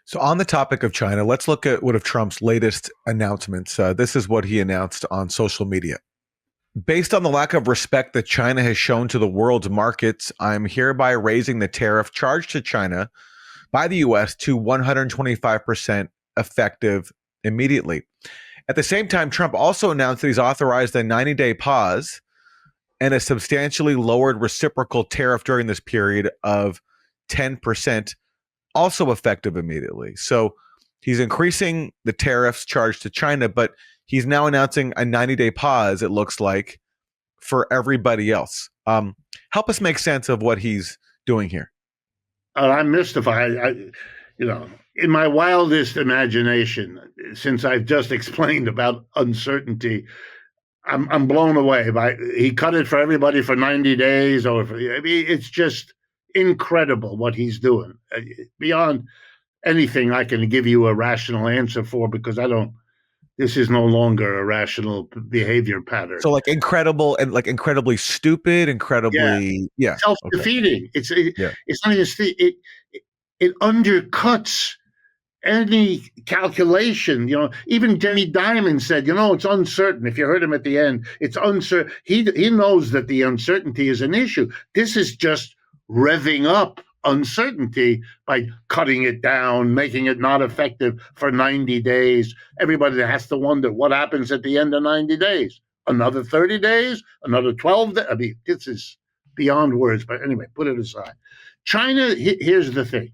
So, on the topic of China, let's look at one of Trump's latest announcements. This is what he announced on social media. Based on the lack of respect that China has shown to the world's markets, I'm hereby raising the tariff charged to China by the US to 125% effective immediately. At the same time, Trump also announced that he's authorized a 90-day pause and a substantially lowered reciprocal tariff during this period of 10%, also effective immediately. So he's increasing the tariffs charged to China, but he's now announcing a 90-day pause, it looks like, for everybody else. Help us make sense of what he's doing here. I'm mystified. In my wildest imagination, since I've just explained about uncertainty, I'm blown away by he cut it for everybody for 90 days. It's just incredible what he's doing. Beyond anything I can give you a rational answer for, because this is no longer a rational behavior pattern. So like incredible and like incredibly stupid, incredibly, self-defeating. Okay. It's not even, it undercuts any calculation. Even Jenny Diamond said, it's uncertain. If you heard him at the end, it's uncertain. He knows that the uncertainty is an issue. This is just revving up uncertainty by cutting it down, making it not effective for 90 days. Everybody has to wonder what happens at the end of 90 days. Another 30 days, another 12 days. I mean, this is beyond words. But anyway, put it aside. China, here's the thing.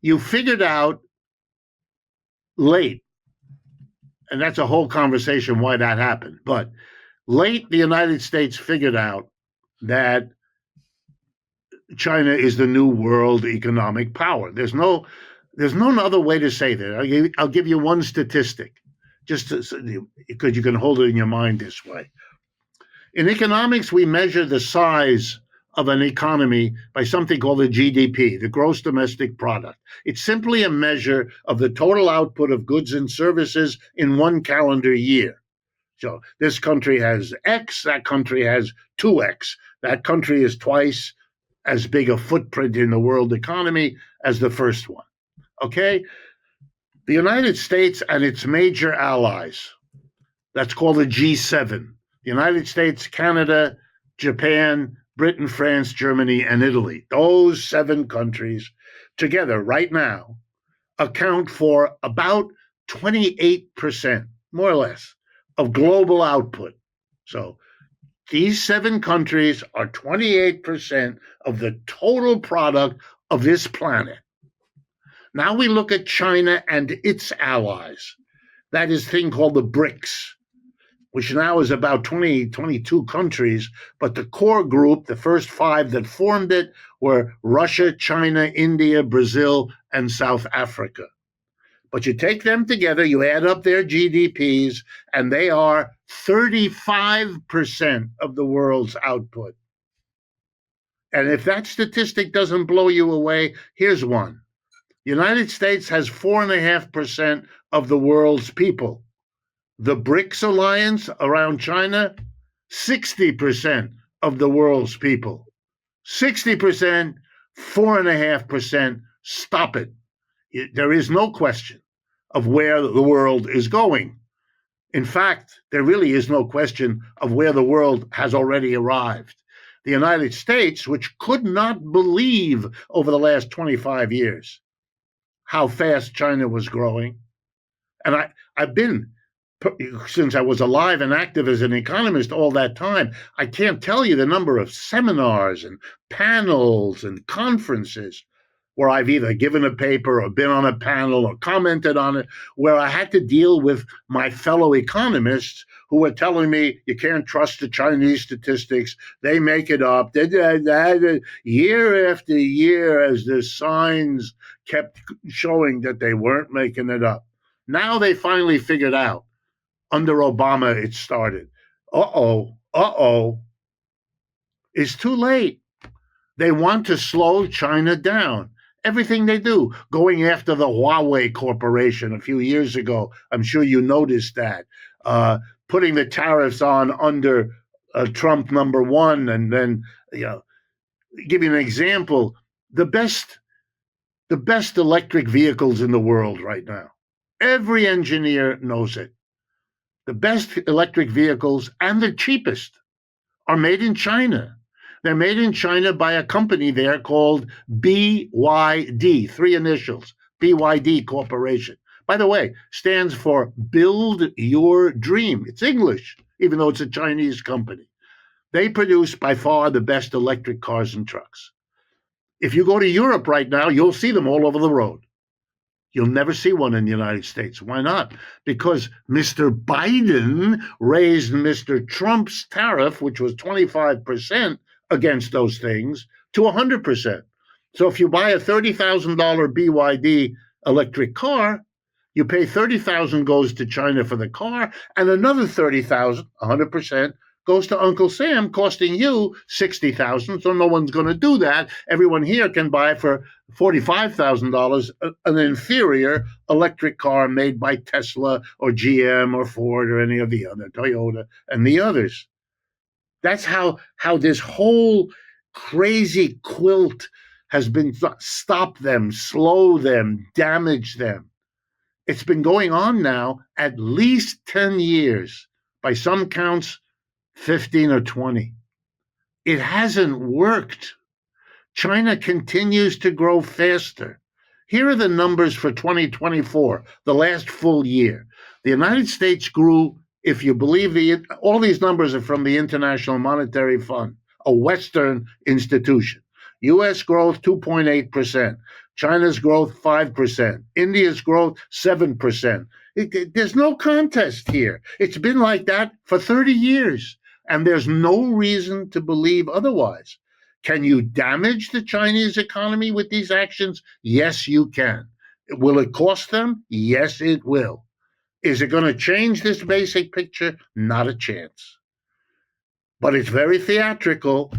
You figured out late, and that's a whole conversation why that happened. But late, the United States figured out that China is the new world economic power. There's no other way to say that. I'll give you one statistic, just because you can hold it in your mind this way. In economics, we measure the size of an economy by something called the GDP, the gross domestic product. It's simply a measure of the total output of goods and services in one calendar year. So this country has X, that country has 2X. That country is twice as big a footprint in the world economy as the first one. Okay? The United States and its major allies, that's called the G7. The United States, Canada, Japan, Britain, France, Germany, and Italy. Those 7 countries together right now account for about 28%, more or less, of global output. So these 7 countries are 28% of the total product of this planet. Now we look at China and its allies. That is a thing called the BRICS, which now is about 22 countries, but the core group, the first 5 that formed it, were Russia, China, India, Brazil, and South Africa. But you take them together, you add up their GDPs, and they are 35% of the world's output. And if that statistic doesn't blow you away, here's one. The United States has 4.5% of the world's people. The BRICS alliance around China, 60% of the world's people. 60%, 4.5%, stop it. There is no question of where the world is going. In fact, there really is no question of where the world has already arrived. The United States, which could not believe over the last 25 years how fast China was growing. And I've been, since I was alive and active as an economist all that time, I can't tell you the number of seminars and panels and conferences where I've either given a paper or been on a panel or commented on it, where I had to deal with my fellow economists who were telling me, you can't trust the Chinese statistics, they make it up. Year after year, as the signs kept showing that they weren't making it up. Now they finally figured out. Under Obama, it started. It's too late. They want to slow China down. Everything they do, going after the Huawei Corporation a few years ago, I'm sure you noticed that, putting the tariffs on under Trump #1, and then, give you an example, the best the best electric vehicles in the world right now. Every engineer knows it. The best electric vehicles and the cheapest are made in China. They're made in China by a company there called BYD, three initials, BYD Corporation. By the way, stands for Build Your Dream. It's English, even though it's a Chinese company. They produce by far the best electric cars and trucks. If you go to Europe right now, you'll see them all over the road. You'll never see one in the United States. Why not? Because Mr. Biden raised Mr. Trump's tariff, which was 25% against those things, to 100%. So if you buy a $30,000 BYD electric car, you pay $30,000 goes to China for the car, and another $30,000, 100%, goes to Uncle Sam, costing you $60,000. So no one's going to do that. Everyone here can buy for $45,000 an inferior electric car made by Tesla or GM or Ford or any of the other, Toyota and the others. That's how this whole crazy quilt has been stop them, slow them, damage them. It's been going on now at least 10 years, by some counts, 15 or 20. It hasn't worked. China continues to grow faster. Here are the numbers for 2024, the last full year. The United States grew, if you believe all these numbers are from the International Monetary Fund, a Western institution. U.S. growth 2.8%. China's growth 5%. India's growth 7%. There's no contest here. It's been like that for 30 years, and there's no reason to believe otherwise. Can you damage the Chinese economy with these actions? Yes, you can. Will it cost them? Yes, it will. Is it going to change this basic picture? Not a chance. But it's very theatrical,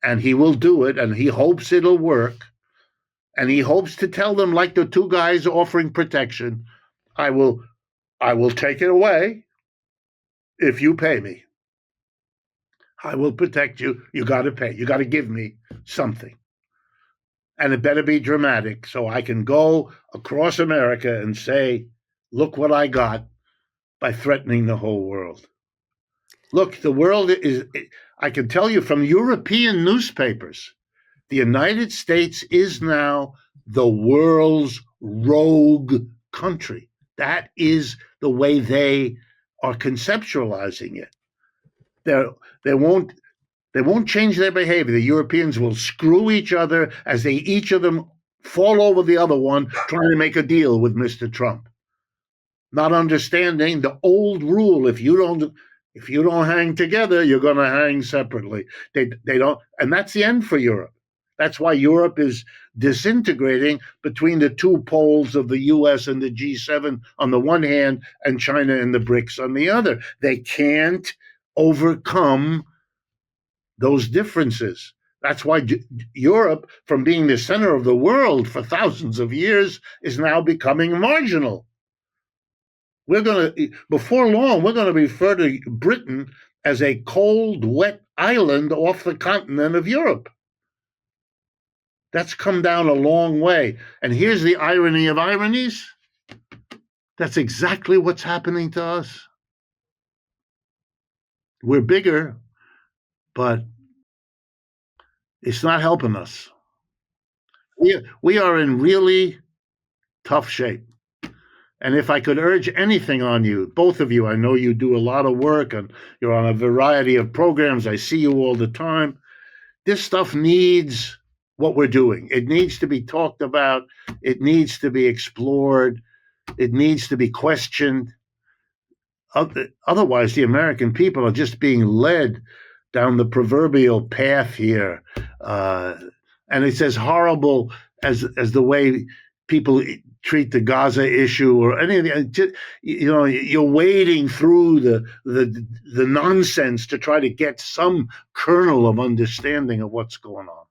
and he will do it, and he hopes it'll work. And he hopes to tell them, like the two guys offering protection, I will take it away if you pay me. I will protect you. You got to pay. You got to give me something. And it better be dramatic so I can go across America and say, look what I got by threatening the whole world. Look, the world is, I can tell you from European newspapers, the United States is now the world's rogue country. That is the way they are conceptualizing it. They won't change their behavior. The Europeans will screw each other as they each of them fall over the other one, trying to make a deal with Mr. Trump. Not understanding the old rule: if you don't hang together, you're going to hang separately. They don't, and that's the end for Europe. That's why Europe is disintegrating between the two poles of the U.S. and the G7 on the one hand, and China and the BRICS on the other. They can't overcome those differences. That's why Europe, from being the center of the world for thousands of years, is now becoming marginal. Before long, we're going to refer to Britain as a cold, wet island off the continent of Europe. That's come down a long way. And here's the irony of ironies. That's exactly what's happening to us. We're bigger, but it's not helping us. We are in really tough shape. And if I could urge anything on you, both of you, I know you do a lot of work and you're on a variety of programs. I see you all the time. This stuff needs what we're doing. It needs to be talked about. It needs to be explored. It needs to be questioned. Otherwise, the American people are just being led down the proverbial path here. And it's as horrible as the way people treat the Gaza issue or anything. You're wading through the nonsense to try to get some kernel of understanding of what's going on.